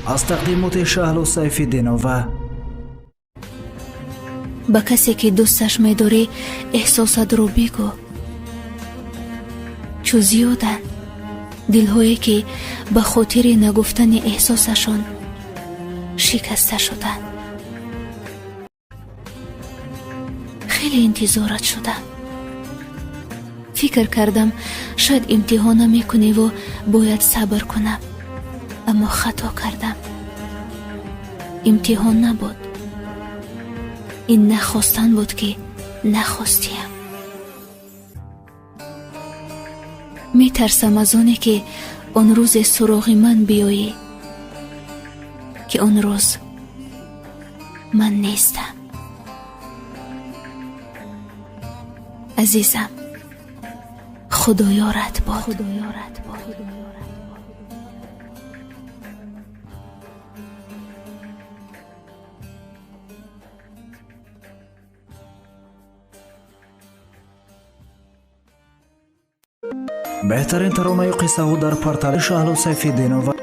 از تقدیمات شهلا سیف‌الدین‌آوا. با کسی که دوستش می‌داری احساسات رو بگو. چو زیادن دل‌هایی که به خاطر نگفتن احساسشان شکسته شدن. خیلی انتظارت شدم. فکر کردم شاید امتحانم میکنی و باید صبر کنم، اما خطا کردم. امتحان نبود، این نخواستن بود که نخواستیم. میترسم از اونی که اون روز سراغ من بیایی، که اون روز من نیستم. عزیزم، خدا یارت باد. بهترین ترانه قصه ها در پرتر شهلا سیف‌الدین‌آوا.